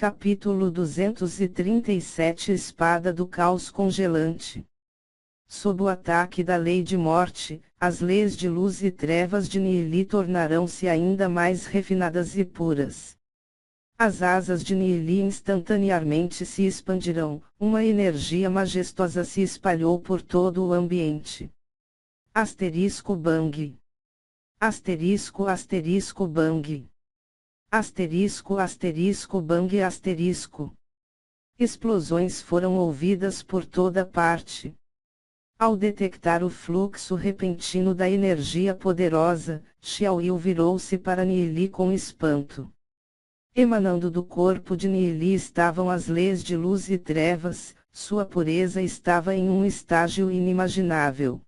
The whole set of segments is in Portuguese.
Capítulo 237 Espada do Caos Congelante. Sob o ataque da lei de morte, as leis de luz e trevas de Nihili tornarão-se ainda mais refinadas e puras. As asas de Nihili instantaneamente se expandirão, uma energia majestosa se espalhou por todo o ambiente. Asterisco Bang. Asterisco asterisco Bang. Asterisco asterisco Bang asterisco. Explosões foram ouvidas por toda parte. Ao detectar o fluxo repentino da energia poderosa, Xiaoyu virou-se para Nihili com espanto. Emanando do corpo de Nihili estavam as leis de luz e trevas, sua pureza estava em um estágio inimaginável.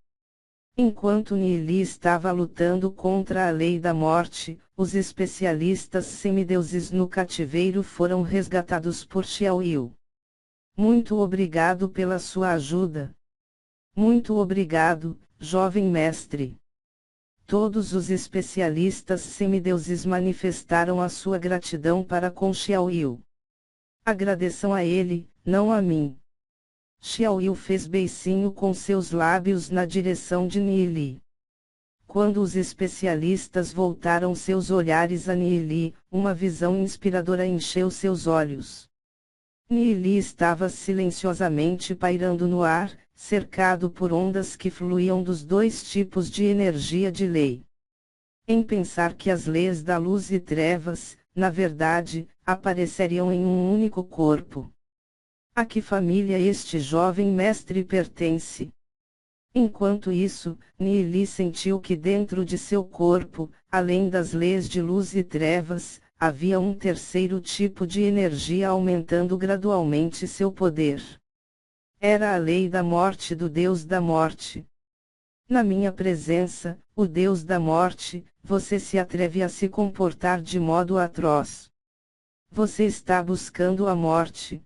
Enquanto Nihili estava lutando contra a lei da morte, os especialistas semideuses no cativeiro foram resgatados por Xiaoyu. Muito obrigado pela sua ajuda. Muito obrigado, jovem mestre. Todos os especialistas semideuses manifestaram a sua gratidão para com Xiaoyu. Agradeçam a ele, não a mim. Xiaoyu fez beicinho com seus lábios na direção de Nihili. Quando os especialistas voltaram seus olhares a Nihili, uma visão inspiradora encheu seus olhos. Nihili estava silenciosamente pairando no ar, cercado por ondas que fluíam dos dois tipos de energia de lei. Em pensar que as leis da luz e trevas, na verdade, apareceriam em um único corpo. A que família este jovem mestre pertence? Enquanto isso, Nihili sentiu que dentro de seu corpo, além das leis de luz e trevas, havia um terceiro tipo de energia aumentando gradualmente seu poder. Era a lei da morte do Deus da morte. Na minha presença, o Deus da morte, você se atreve a se comportar de modo atroz. Você está buscando a morte.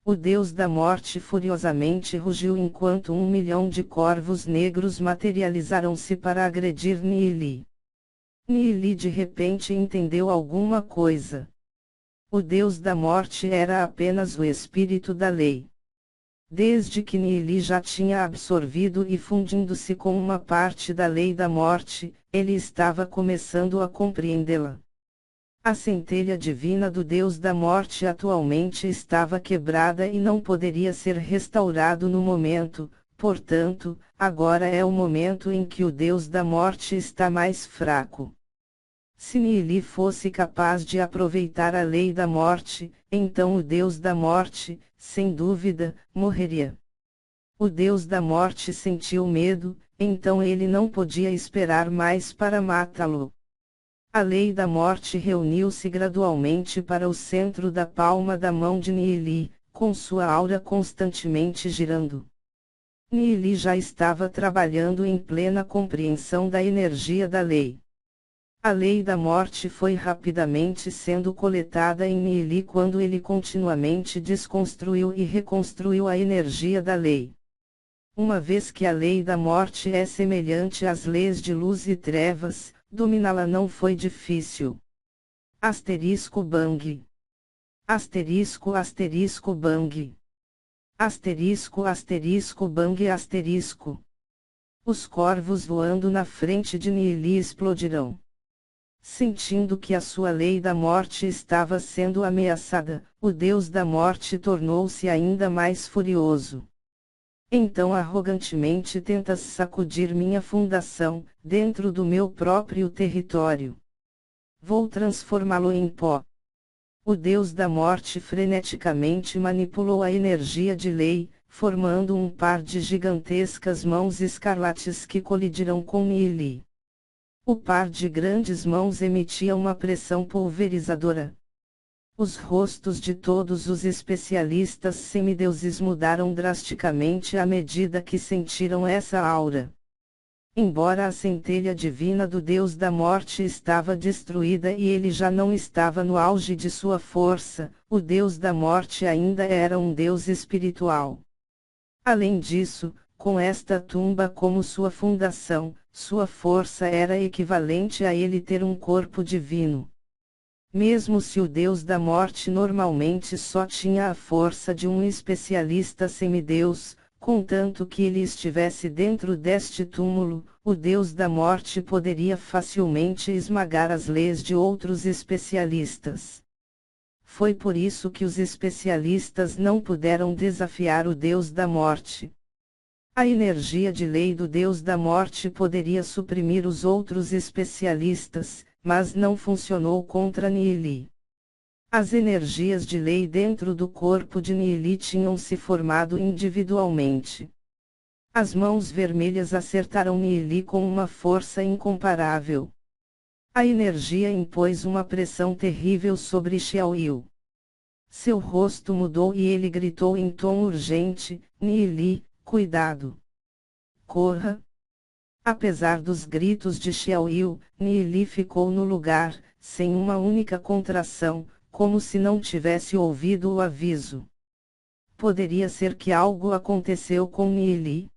O Deus da morte furiosamente rugiu enquanto 1 milhão de corvos negros materializaram-se para agredir Nihili. Nihili de repente entendeu alguma coisa. O Deus da morte era apenas o espírito da lei. Desde que Nihili já tinha absorvido e fundindo-se com uma parte da lei da morte, ele estava começando a compreendê-la. A centelha divina do Deus da morte atualmente estava quebrada e não poderia ser restaurado no momento, portanto, agora é o momento em que o Deus da morte está mais fraco. Se Nihili fosse capaz de aproveitar a lei da morte, então o Deus da morte, sem dúvida, morreria. O Deus da morte sentiu medo, então ele não podia esperar mais para matá-lo. A lei da morte reuniu-se gradualmente para o centro da palma da mão de Nihili, com sua aura constantemente girando. Nihili já estava trabalhando em plena compreensão da energia da lei. A lei da morte foi rapidamente sendo coletada em Nihili quando ele continuamente desconstruiu e reconstruiu a energia da lei. Uma vez que a lei da morte é semelhante às leis de luz e trevas, dominá-la não foi difícil. Asterisco Bang. Asterisco asterisco Bang. Asterisco asterisco Bang asterisco. Os corvos voando na frente de Nihili explodirão. Sentindo que a sua lei da morte estava sendo ameaçada, o Deus da morte tornou-se ainda mais furioso. Então arrogantemente tentas sacudir minha fundação, dentro do meu próprio território. Vou transformá-lo em pó. O Deus da morte freneticamente manipulou a energia de lei, formando um par de gigantescas mãos escarlates que colidiram com Nihili. O par de grandes mãos emitia uma pressão pulverizadora. Os rostos de todos os especialistas semideuses mudaram drasticamente à medida que sentiram essa aura. Embora a centelha divina do Deus da morte estava destruída e ele já não estava no auge de sua força, o Deus da morte ainda era um Deus espiritual. Além disso, com esta tumba como sua fundação, sua força era equivalente a ele ter um corpo divino. Mesmo se o deus da morte normalmente só tinha a força de um especialista semideus, contanto que ele estivesse dentro deste túmulo, o deus da morte poderia facilmente esmagar as leis de outros especialistas. Foi por isso que os especialistas não puderam desafiar o deus da morte. A energia de lei do deus da morte poderia suprimir os outros especialistas, mas não funcionou contra Nihili. As energias de lei dentro do corpo de Nihili tinham se formado individualmente. As mãos vermelhas acertaram Nihili com uma força incomparável. A energia impôs uma pressão terrível sobre Xiaoyu. Seu rosto mudou e ele gritou em tom urgente: Nihili, cuidado! Corra! Apesar dos gritos de Xiaoyu, Nihili ficou no lugar, sem uma única contração, como se não tivesse ouvido o aviso. Poderia ser que algo aconteceu com Nihili?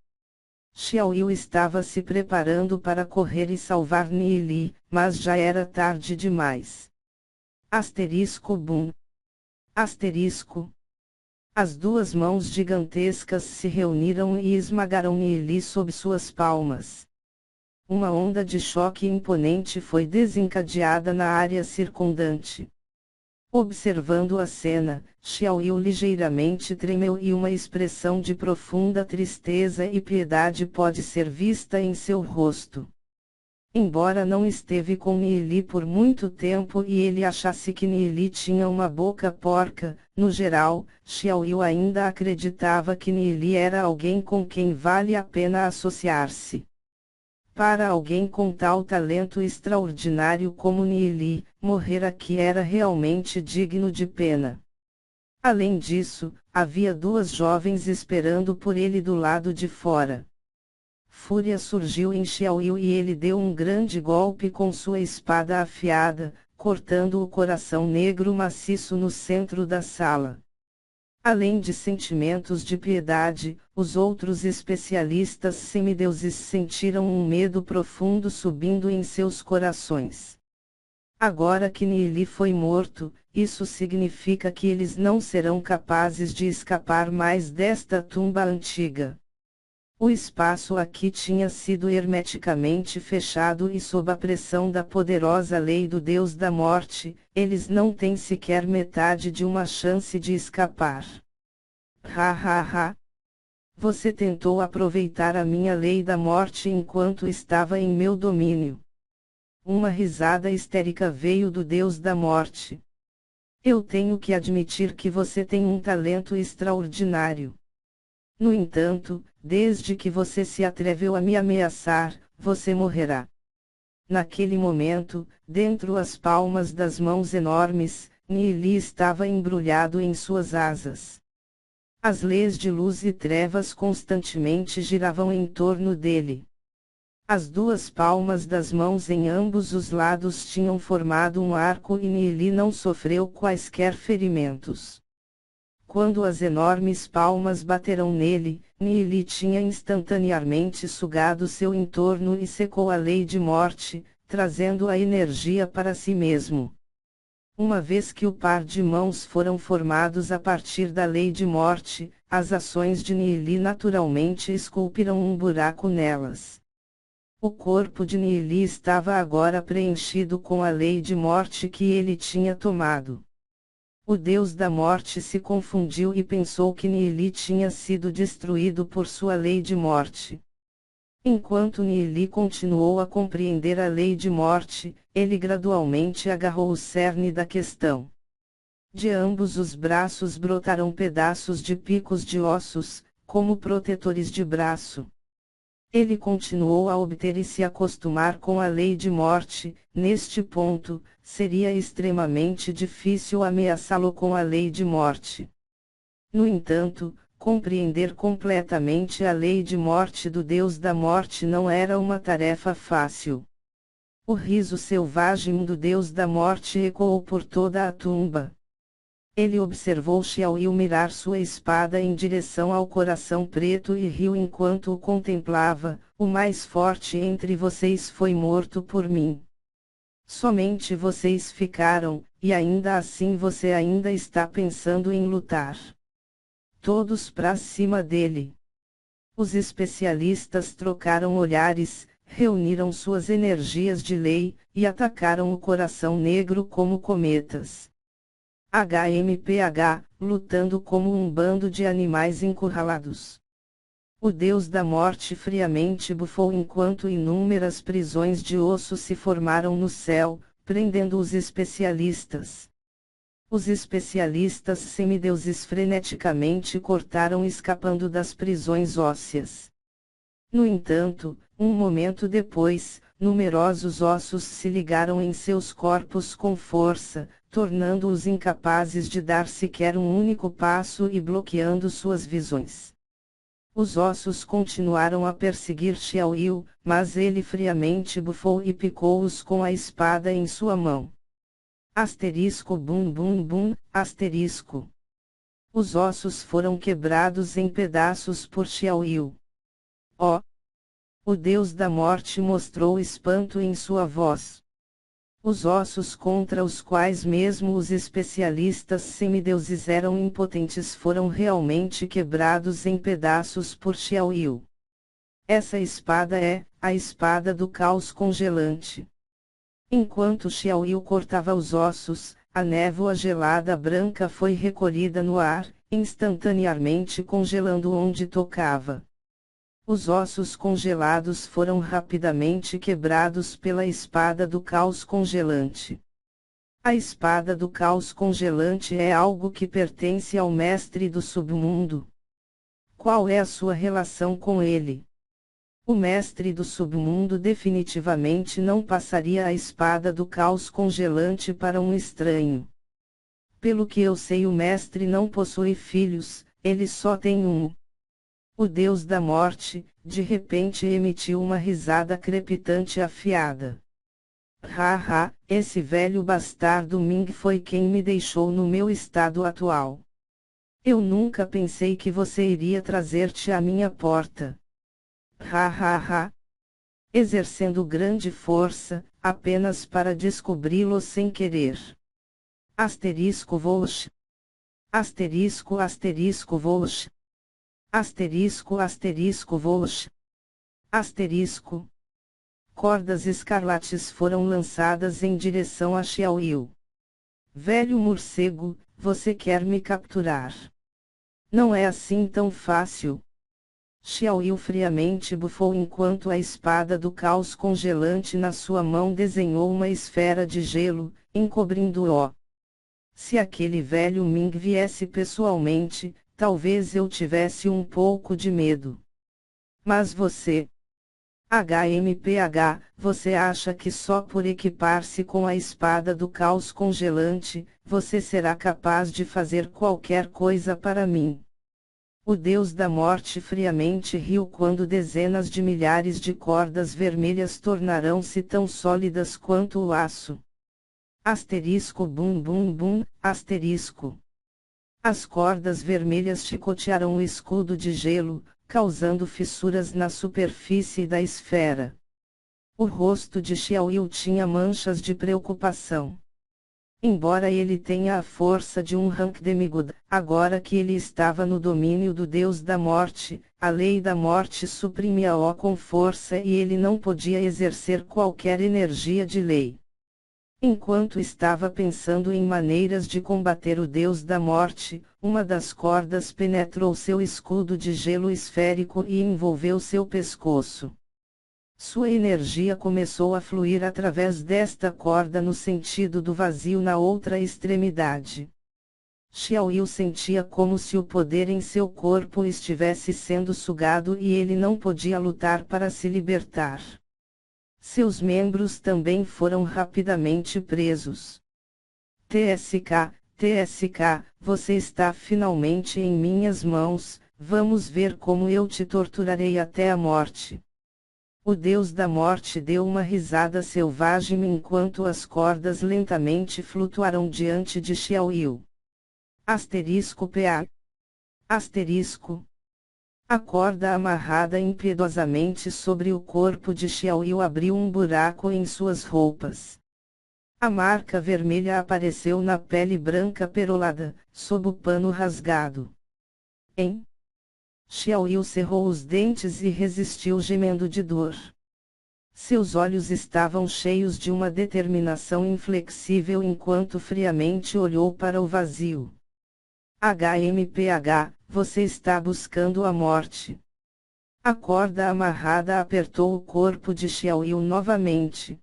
Xiaoyu estava se preparando para correr e salvar Nihili, mas já era tarde demais. Asterisco Boom. Asterisco. As duas mãos gigantescas se reuniram e esmagaram Nihili sob suas palmas. Uma onda de choque imponente foi desencadeada na área circundante. Observando a cena, Xiaoyu ligeiramente tremeu e uma expressão de profunda tristeza e piedade pode ser vista em seu rosto. Embora não esteve com Nihili por muito tempo e ele achasse que Nihili tinha uma boca porca, no geral, Xiaoyu ainda acreditava que Nihili era alguém com quem vale a pena associar-se. Para alguém com tal talento extraordinário como Nihili, morrer aqui era realmente digno de pena. Além disso, havia duas jovens esperando por ele do lado de fora. Fúria surgiu em Xiaoyu e ele deu um grande golpe com sua espada afiada, cortando o coração negro maciço no centro da sala. Além de sentimentos de piedade, os outros especialistas semideuses sentiram um medo profundo subindo em seus corações. Agora que Nihili foi morto, isso significa que eles não serão capazes de escapar mais desta tumba antiga. O espaço aqui tinha sido hermeticamente fechado e sob a pressão da poderosa lei do Deus da Morte, eles não têm sequer metade de uma chance de escapar. Ha ha ha! Você tentou aproveitar a minha lei da morte enquanto estava em meu domínio. Uma risada histérica veio do Deus da Morte. Eu tenho que admitir que você tem um talento extraordinário. No entanto, desde que você se atreveu a me ameaçar, você morrerá. Naquele momento, dentro as palmas das mãos enormes, Nihili estava embrulhado em suas asas. As leis de luz e trevas constantemente giravam em torno dele. As duas palmas das mãos em ambos os lados tinham formado um arco e Nihili não sofreu quaisquer ferimentos. Quando as enormes palmas bateram nele, Nihili tinha instantaneamente sugado seu entorno e secou a lei de morte, trazendo a energia para si mesmo. Uma vez que o par de mãos foram formados a partir da lei de morte, as ações de Nihili naturalmente esculpiram um buraco nelas. O corpo de Nihili estava agora preenchido com a lei de morte que ele tinha tomado. O Deus da Morte se confundiu e pensou que Nihili tinha sido destruído por sua lei de morte. Enquanto Nihili continuou a compreender a lei de morte, ele gradualmente agarrou o cerne da questão. De ambos os braços brotaram pedaços de picos de ossos, como protetores de braço. Ele continuou a obter e se acostumar com a lei de morte. Neste ponto, seria extremamente difícil ameaçá-lo com a lei de morte. No entanto, compreender completamente a lei de morte do Deus da Morte não era uma tarefa fácil. O riso selvagem do Deus da Morte ecoou por toda a tumba. Ele observou Xiaoyu mirar sua espada em direção ao coração preto e riu enquanto o contemplava. O mais forte entre vocês foi morto por mim. Somente vocês ficaram, e ainda assim você ainda está pensando em lutar. Todos pra cima dele. Os especialistas trocaram olhares, reuniram suas energias de lei, e atacaram o coração negro como cometas. HMPH, lutando como um bando de animais encurralados. O deus da morte friamente bufou enquanto inúmeras prisões de osso se formaram no céu, prendendo os especialistas. Os especialistas semideuses freneticamente cortaram escapando das prisões ósseas. No entanto, um momento depois, numerosos ossos se ligaram em seus corpos com força, tornando-os incapazes de dar sequer um único passo e bloqueando suas visões. Os ossos continuaram a perseguir Xiaoyu, mas ele friamente bufou e picou-os com a espada em sua mão. Asterisco bum bum bum, asterisco. Os ossos foram quebrados em pedaços por Xiaoyu. Oh! O deus da morte mostrou espanto em sua voz. Os ossos contra os quais mesmo os especialistas semideuses eram impotentes foram realmente quebrados em pedaços por Xiaoyu. Essa espada é a espada do caos congelante. Enquanto Xiaoyu cortava os ossos, a névoa gelada branca foi recolhida no ar, instantaneamente congelando onde tocava. Os ossos congelados foram rapidamente quebrados pela espada do caos congelante. A espada do caos congelante é algo que pertence ao mestre do submundo. Qual é a sua relação com ele? O mestre do submundo definitivamente não passaria a espada do caos congelante para um estranho. Pelo que eu sei, o mestre não possui filhos, ele só tem um. O deus da morte, de repente emitiu uma risada crepitante afiada. Haha, esse velho bastardo Ming foi quem me deixou no meu estado atual. Eu nunca pensei que você iria trazer-te à minha porta. Hahaha. Exercendo grande força, apenas para descobri-lo sem querer. Asterisco Volch. Asterisco asterisco Volch. Asterisco asterisco Volch. Asterisco. Cordas escarlates foram lançadas em direção a Xiaoyu. Velho morcego, você quer me capturar? Não é assim tão fácil. Xiaoyu friamente bufou enquanto a espada do caos congelante na sua mão desenhou uma esfera de gelo, encobrindo-o. Se aquele velho Ming viesse pessoalmente, talvez eu tivesse um pouco de medo. Mas você... HMPH, você acha que só por equipar-se com a espada do caos congelante, você será capaz de fazer qualquer coisa para mim? O deus da morte friamente riu quando dezenas de milhares de cordas vermelhas tornarão-se tão sólidas quanto o aço. Asterisco bum bum bum, asterisco. As cordas vermelhas chicotearam o escudo de gelo, causando fissuras na superfície da esfera. O rosto de Xiaoyu tinha manchas de preocupação. Embora ele tenha a força de um rank demigod, agora que ele estava no domínio do deus da morte, a lei da morte suprimia-o com força e ele não podia exercer qualquer energia de lei. Enquanto estava pensando em maneiras de combater o deus da morte, uma das cordas penetrou seu escudo de gelo esférico e envolveu seu pescoço. Sua energia começou a fluir através desta corda no sentido do vazio na outra extremidade. Xiaoyu sentia como se o poder em seu corpo estivesse sendo sugado e ele não podia lutar para se libertar. Seus membros também foram rapidamente presos. TSK, TSK, você está finalmente em minhas mãos, vamos ver como eu te torturarei até a morte. O deus da morte deu uma risada selvagem enquanto as cordas lentamente flutuaram diante de Xiaoyu. Asterisco PA. Asterisco. A corda amarrada impiedosamente sobre o corpo de Xiaoyu abriu um buraco em suas roupas. A marca vermelha apareceu na pele branca perolada, sob o pano rasgado. Xiaoyu cerrou os dentes e resistiu gemendo de dor. Seus olhos estavam cheios de uma determinação inflexível enquanto friamente olhou para o vazio. HMPH, você está buscando a morte. A corda amarrada apertou o corpo de Xiaoyu novamente.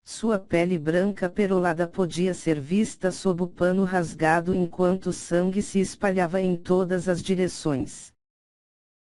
Sua pele branca perolada podia ser vista sob o pano rasgado enquanto o sangue se espalhava em todas as direções.